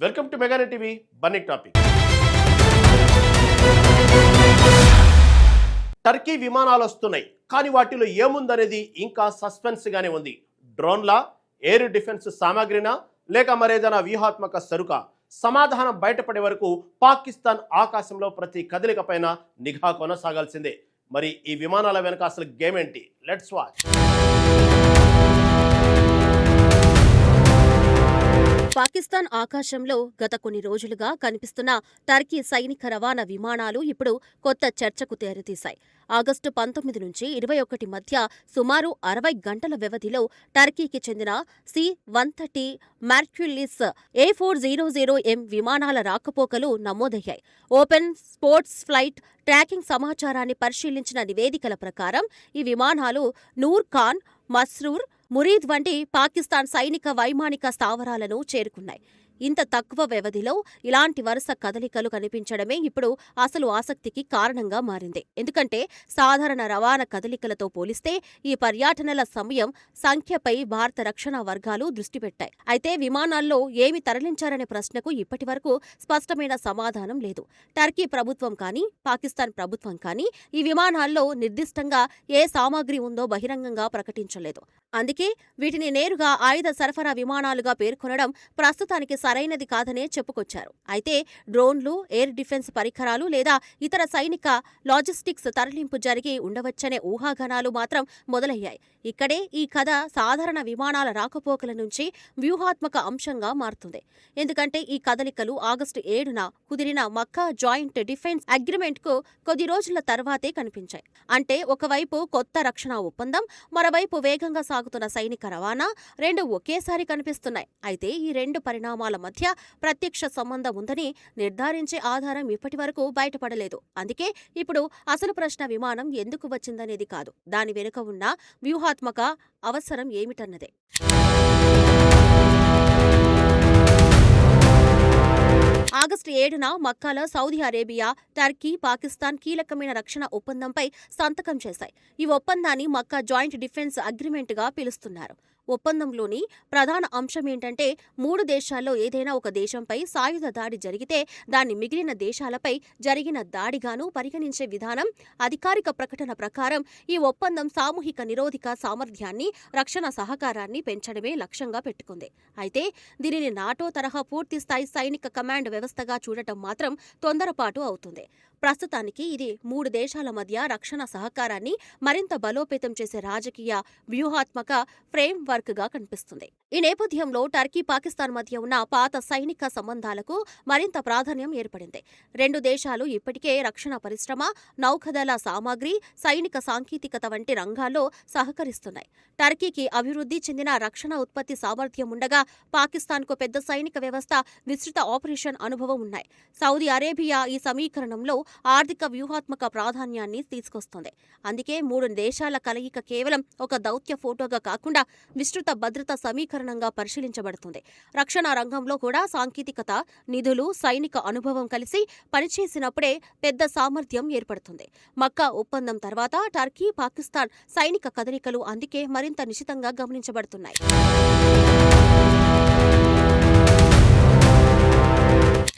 Welcome to మెగానే TV బన్నీ topic. Turkey విమానాలు వస్తున్నాయి, కానీ వాటిలో ఏముందనేది ఇంకా సస్పెన్స్ గానే ఉంది. డ్రోన్లా, ఎయిర్ డిఫెన్స్ సామాగ్రినా, లేక మరేదైనా వ్యూహాత్మక సరుక? సమాధానం బయటపడే వరకు పాకిస్తాన్ ఆకాశంలో ప్రతి కదలిక పైన నిఘా కొనసాగాల్సిందే. మరి ఈ విమానాల వెనక అసలు గేమ్ ఏంటి? Let's watch. పాకిస్తాన్ ఆకాశంలో గత కొన్ని రోజులుగా కనిపిస్తున్న టర్కీ సైనిక రవాణా విమానాలు ఇప్పుడు కొత్త చర్చకు తెరతీశాయి. ఆగస్టు 19 నుంచి 21 మధ్య సుమారు 60 గంటల వ్యవధిలో టర్కీకి చెందిన C-130 మెర్క్యురీస్ A400M విమానాల రాకపోకలు నమోదయ్యాయి. ఓపెన్ స్పోర్ట్స్ ఫ్లైట్ ట్రాకింగ్ సమాచారాన్ని పరిశీలించిన నివేదికల ప్రకారం ఈ విమానాలు నూర్ ఖాన్, మస్రూర్, మురీద్ వంటి పాకిస్తాన్ సైనిక వైమానిక స్థావరాలను చేరుకున్నాయి. ఇంత తక్కువ వ్యవధిలో ఇలాంటి వరుస కదలికలు కనిపించడమే ఇప్పుడు అసలు ఆసక్తికి కారణంగా మారింది. ఎందుకంటే సాధారణ రవాణా కదలికలతో పోలిస్తే ఈ పర్యటనల సమయం సంఖ్యపై భారత రక్షణ వర్గాలు దృష్టి పెట్టాయి. అయితే విమానాల్లో ఏమి తరలించారనే ప్రశ్నకు ఇప్పటివరకు స్పష్టమైన సమాధానం లేదు. టర్కీ ప్రభుత్వం కానీ, పాకిస్తాన్ ప్రభుత్వం కానీ ఈ విమానాల్లో నిర్దిష్టంగా ఏ సామాగ్రి ఉందో బహిరంగంగా ప్రకటించలేదు. అందుకే వీటిని నేరుగా ఆయుధ సరఫరా విమానాలుగా పేర్కొనడం ప్రస్తుతానికి సరైనది కాదనే చెప్పుకొచ్చారు. అయితే డ్రోన్లు, ఎయిర్ డిఫెన్స్ పరికరాలు లేదా ఇతర సైనిక లాజిస్టిక్స్ తరలింపు జరిగి ఉండవచ్చనే ఊహాగానాలు మాత్రం మొదలయ్యాయి. ఇక్కడే ఈ కథ సాధారణ విమానాల రాకపోకల నుంచి వ్యూహాత్మక అంశంగా మారుతుంది. ఎందుకంటే ఈ కదలికలు ఆగస్టు 7న కుదిరిన మక్కా జాయింట్ డిఫెన్స్ అగ్రిమెంట్కు కొద్ది రోజుల తర్వాతే కనిపించాయి. అంటే ఒకవైపు కొత్త రక్షణ ఒప్పందం, మరోవైపు వేగంగా సాగుతున్న సైనిక రవాణా రెండు ఒకేసారి కనిపిస్తున్నాయి. అయితే ఈ రెండు పరిణామాల మధ్య ప్రత్యక్ష సంబంధం ఉందని నిర్ధారించే ఆధారం ఇప్పటివరకు బయటపడలేదు. అందుకే ఇప్పుడు అసలు ప్రశ్న విమానం ఎందుకు వచ్చిందనేది కాదు, దాని వెనుక ఉన్న వ్యూహాత్మక అవసరం ఏమిటన్నదే. ఆగస్టు 7న మక్కాలో సౌదీ అరేబియా, టర్కీ, పాకిస్తాన్ కీలకమైన రక్షణ ఒప్పందంపై సంతకం చేశాయి. ఈ ఒప్పందాన్ని మక్కా జాయింట్ డిఫెన్స్ అగ్రిమెంట్గా పిలుస్తున్నారు. ఒప్పందంలోని ప్రధాన అంశం ఏంటంటే, మూడు దేశాల్లో ఏదైనా ఒక దేశంపై సాయుధ దాడి జరిగితే దాన్ని మిగిలిన దేశాలపై జరిగిన దాడిగాను పరిగణించే విధానం. అధికారిక ప్రకటన ప్రకారం ఈ ఒప్పందం సామూహిక నిరోధక సామర్థ్యాన్ని, రక్షణ సహకారాన్ని పెంచడమే లక్ష్యంగా పెట్టుకుంది. అయితే దీనిని నాటో తరహా పూర్తిస్థాయి సైనిక కమాండ్ వ్యవస్థగా చూడటం మాత్రం తొందరపాటు అవుతుంది. ప్రస్తుతానికి ఇది మూడు దేశాల మధ్య రక్షణ సహకారాన్ని మరింత బలోపేతం చేసే రాజకీయ, వ్యూహాత్మక ఫ్రేమ్ వర్క్గా కనిపిస్తుంది. ఈ నేపథ్యంలో టర్కీ, పాకిస్తాన్ మధ్య ఉన్న పాత సైనిక సంబంధాలకు మరింత ప్రాధాన్యం ఏర్పడింది. రెండు దేశాలు ఇప్పటికే రక్షణ పరిశ్రమ, నౌకదళ సామాగ్రి, సైనిక సాంకేతికత వంటి రంగాల్లో సహకరిస్తున్నాయి. టర్కీకి అభివృద్ధి చెందిన రక్షణ ఉత్పత్తి సామర్థ్యం ఉండగా, పాకిస్తాన్కు పెద్ద సైనిక వ్యవస్థ, విస్తృత ఆపరేషన్ అనుభవం ఉన్నాయి. సౌదీ అరేబియా ఈ సమీకరణంలో ఆర్థిక, వ్యూహాత్మక ప్రాధాన్యాన్ని తీసుకొస్తుంది. అందుకే మూడు దేశాల కలయిక కేవలం ఒక దౌత్య ఫోటోగా కాకుండా విస్తృత భద్రతా సమీకరణంగా పరిశీలించబడుతుంది. రక్షణ రంగంలో కూడా సాంకేతికత, నిధులు, సైనిక అనుభవం కలిసి పనిచేసినప్పుడే పెద్ద సామర్థ్యం ఏర్పడుతుంది. మక్కా ఒప్పందం తర్వాత టర్కీ, పాకిస్తాన్ సైనిక కదలికలు అందుకే మరింత నిశితంగా గమనించబడుతున్నాయి.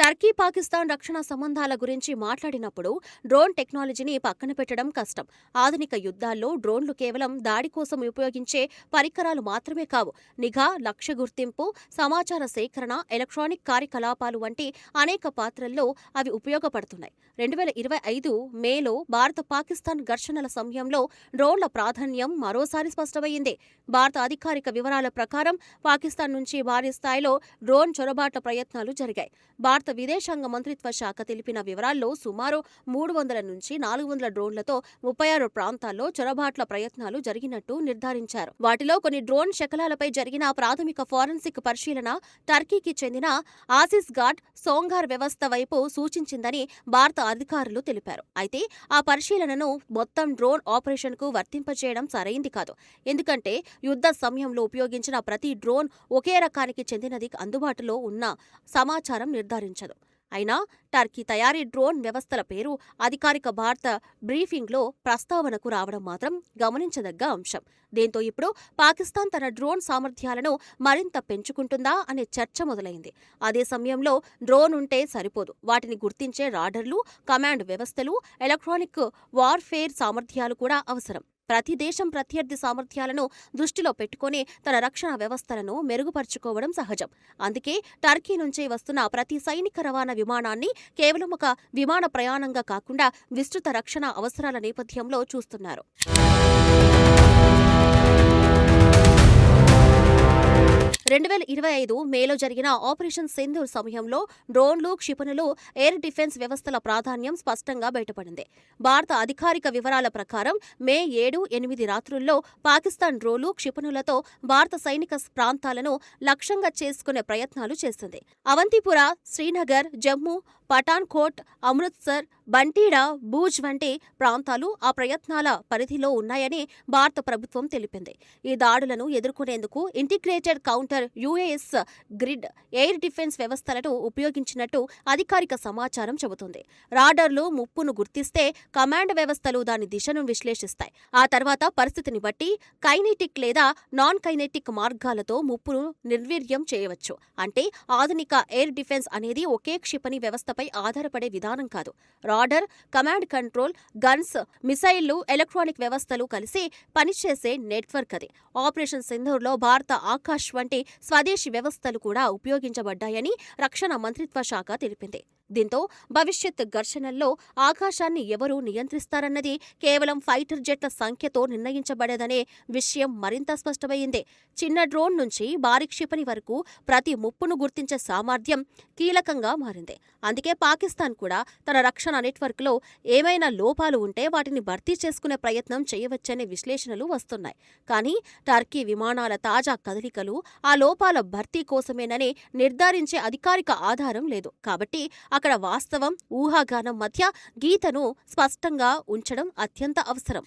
టర్కీ, పాకిస్తాన్ రక్షణ సంబంధాల గురించి మాట్లాడినప్పుడు డ్రోన్ టెక్నాలజీని పక్కన పెట్టడం కష్టం. ఆధునిక యుద్ధాల్లో డ్రోన్లు కేవలం దాడి కోసం ఉపయోగించే పరికరాలు మాత్రమే కావు. నిఘా, లక్ష్య గుర్తింపు, సమాచార సేకరణ, ఎలక్ట్రానిక్ కార్యకలాపాలు వంటి అనేక పాత్రల్లో అవి ఉపయోగపడుతున్నాయి. 2025 మేలో భారత పాకిస్తాన్ ఘర్షణల సమయంలో డ్రోన్ల ప్రాధాన్యం మరోసారి స్పష్టమైంది. భారత అధికారిక వివరాల ప్రకారం పాకిస్తాన్ నుంచి భారీ స్థాయిలో డ్రోన్ చొరబాట్ల ప్రయత్నాలు జరిగాయి. భారత విదేశాంగ మంత్రిత్వ శాఖ తెలిపిన వివరాల్లో సుమారు 300 నుంచి 400 డ్రోన్లతో 36 ప్రాంతాల్లో చొరబాట్ల ప్రయత్నాలు జరిగినట్టు నిర్ధారించారు. వాటిలో కొన్ని డ్రోన్ శకలాలపై జరిగిన ప్రాథమిక ఫోరెన్సిక్ పరిశీలన టర్కీకి చెందిన ఆసిస్ గార్డ్ సోంగార్ వ్యవస్థ వైపు సూచించిందని భారత అధికారులు తెలిపారు. అయితే ఆ పరిశీలనను మొత్తం డ్రోన్ ఆపరేషన్కు వర్తింపచేయడం సరైంది కాదు. ఎందుకంటే యుద్ధ సమయంలో ఉపయోగించిన ప్రతి డ్రోన్ ఒకే రకానికి చెందినది అందుబాటులో ఉన్న సమాచారం నిర్ధారించదు. అయినా టర్కీ తయారీ డ్రోన్ వ్యవస్థల పేరు అధికారిక భారత బ్రీఫింగ్లో ప్రస్తావనకు రావడం మాత్రం గమనించదగ్గ అంశం. దీంతో ఇప్పుడు పాకిస్తాన్ తన డ్రోన్ సామర్థ్యాలను మరింత పెంచుకుంటుందా అనే చర్చ మొదలైంది. అదే సమయంలో డ్రోన్ ఉంటే సరిపోదు, వాటిని గుర్తించే రాడర్లు, కమాండ్ వ్యవస్థలు, ఎలక్ట్రానిక్ వార్ఫేర్ సామర్థ్యాలు కూడా అవసరం. ప్రతి దేశం ప్రత్యర్థి సామర్థ్యాలను దృష్టిలో పెట్టుకుని తన రక్షణ వ్యవస్థలను మెరుగుపరుచుకోవడం సహజం. అందుకే టర్కీ నుంచి వస్తున్న ప్రతి సైనిక రవాణా విమానాన్ని కేవలం ఒక విమాన ప్రయాణంగా కాకుండా విస్తృత రక్షణ అవసరాల నేపథ్యంలో చూస్తున్నారు. 2025 మేలో జరిగిన ఆపరేషన్ సింధూర్ సమయంలో డ్రోన్లు, క్షిపణులు, ఎయిర్ డిఫెన్స్ వ్యవస్థల ప్రాధాన్యం స్పష్టంగా బయటపడింది. భారత అధికారిక వివరాల ప్రకారం మే 7-8 రాత్రుల్లో పాకిస్తాన్ డ్రోన్లు, క్షిపణులతో భారత సైనిక ప్రాంతాలను లక్ష్యంగా చేసుకునే ప్రయత్నాలు చేసింది. అవంతిపుర, శ్రీనగర్, జమ్మూ, పఠాన్కోట్, అమృత్సర్, బంటీడా, భూజ్ వంటి ప్రాంతాలు ఆ ప్రయత్నాల పరిధిలో ఉన్నాయని భారత ప్రభుత్వం తెలిపింది. ఈ దాడులను ఎదుర్కొనేందుకు integrated counter UAS grid air defence వ్యవస్థలను ఉపయోగించినట్టు అధికారిక సమాచారం చెబుతుంది. రాడర్లు ముప్పును గుర్తిస్తే కమాండ్ వ్యవస్థలు దాని దిశను విశ్లేషిస్తాయి. ఆ తర్వాత పరిస్థితిని బట్టి కైనెటిక్ లేదా నాన్ కైనెటిక్ మార్గాలతో ముప్పును నిర్వీర్యం చేయవచ్చు. అంటే ఆధునిక ఎయిర్ డిఫెన్స్ అనేది ఒకే క్షిపణి వ్యవస్థపై ఆధారపడే విధానం కాదు. రాడర్, కమాండ్ కంట్రోల్, గన్స్, మిసైళ్లు, ఎలక్ట్రానిక్ వ్యవస్థలు కలిసి పనిచేసే నెట్వర్క్ అది. ఆపరేషన్ సింధూర్లో భారత ఆకాశ్ వంటి స్వదేశీ వ్యవస్థలు కూడా ఉపయోగించబడ్డాయని రక్షణ మంత్రిత్వ శాఖ తెలిపింది. దీంతో భవిష్యత్ ఘర్షణల్లో ఆకాశాన్ని ఎవరు నియంత్రిస్తారన్నది కేవలం ఫైటర్ జెట్ల సంఖ్యతో నిర్ణయించబడేదనే విషయం మరింత స్పష్టమైంది. చిన్న డ్రోన్ నుంచి భారీ క్షిపణి వరకు ప్రతి ముప్పును గుర్తించే సామర్థ్యం కీలకంగా మారింది. అందుకే పాకిస్తాన్ కూడా తన రక్షణ నెట్వర్క్లో ఏమైనా లోపాలు ఉంటే వాటిని భర్తీ చేసుకునే ప్రయత్నం చేయవచ్చనే విశ్లేషణలు వస్తున్నాయి. కానీ టర్కీ విమానాల తాజా కదలికలు ఆ లోపాల భర్తీ కోసమేనని నిర్ధారించే అధికారిక ఆధారం లేదు. కాబట్టి అక్కడ వాస్తవం, ఊహాగానం మధ్య గీతను స్పష్టంగా ఉంచడం అత్యంత అవసరం.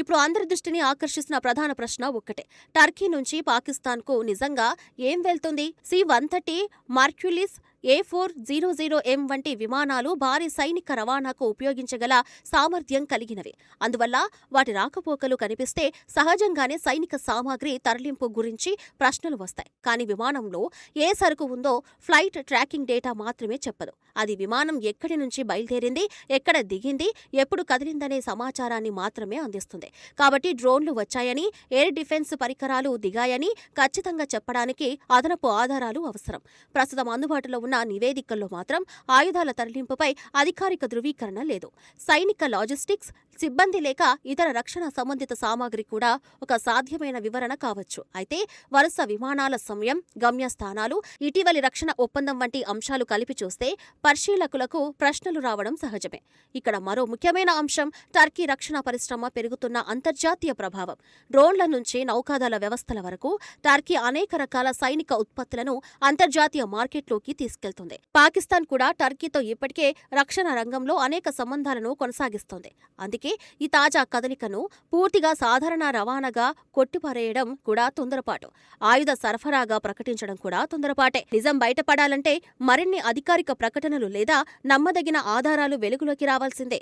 ఇప్పుడు అందరి దృష్టిని ఆకర్షిస్తున్న ప్రధాన ప్రశ్న ఒక్కటే. టర్కీ నుంచి పాకిస్తాన్కు నిజంగా ఏం వెళ్తుంది? C-130 మర్క్యులిస్, A400M వంటి విమానాలు భారీ సైనిక రవాణాకు ఉపయోగించగల సామర్థ్యం కలిగినవి. అందువల్ల వాటి రాకపోకలు కనిపిస్తే సహజంగానే సైనిక సామాగ్రి తరలింపు గురించి ప్రశ్నలు వస్తాయి. కానీ విమానంలో ఏ సరుకు ఉందో ఫ్లైట్ ట్రాకింగ్ డేటా మాత్రమే చెప్పదు. అది విమానం ఎక్కడి నుంచి బయలుదేరింది, ఎక్కడ దిగింది, ఎప్పుడు కదిలిందనే సమాచారాన్ని మాత్రమే అందిస్తుంది. కాబట్టి డ్రోన్లు వచ్చాయని, ఎయిర్ డిఫెన్స్ పరికరాలు దిగాయని ఖచ్చితంగా చెప్పడానికి అదనపు ఆధారాలు అవసరం. ప్రస్తుతం అందుబాటులో ఉన్న నివేదికల్లో మాత్రం ఆయుధాల తరలింపుపై అధికారిక ధృవీకరణ లేదు. సైనిక లాజిస్టిక్స్ సిబ్బంది లేక ఇతర రక్షణ సంబంధిత సామాగ్రి కూడా ఒక సాధ్యమైన వివరణ కావచ్చు. అయితే వరుస విమానాల సమయం, గమ్యస్థానాలు, ఇటీవలి రక్షణ ఒప్పందం వంటి అంశాలు కలిపి చూస్తే పరిశీలకులకు ప్రశ్నలు రావడం సహజమే. ఇక్కడ మరో ముఖ్యమైన అంశం టర్కీ రక్షణ పరిశ్రమ పెరుగుతున్న అంతర్జాతీయ ప్రభావం. డ్రోన్ల నుంచి నౌకాదళ వ్యవస్థల వరకు టర్కీ అనేక రకాల సైనిక ఉత్పత్తులను అంతర్జాతీయ మార్కెట్లోకి తీసుకెళ్తుంది. పాకిస్తాన్ కూడా టర్కీతో ఇప్పటికే రక్షణ రంగంలో అనేక సంబంధాలను కొనసాగిస్తోంది. అందుకే ఈ తాజా కదలికను పూర్తిగా సాధారణ రవాణాగా కొట్టిపారేయడం కూడా తొందరపాటు, ఆయుధ సరఫరాగా ప్రకటించడం కూడా తొందరపాటే. నిజం బయటపడాలంటే మరిన్ని అధికారిక ప్రకటనలు లేదా నమ్మదగిన ఆధారాలు వెలుగులోకి రావాల్సిందే.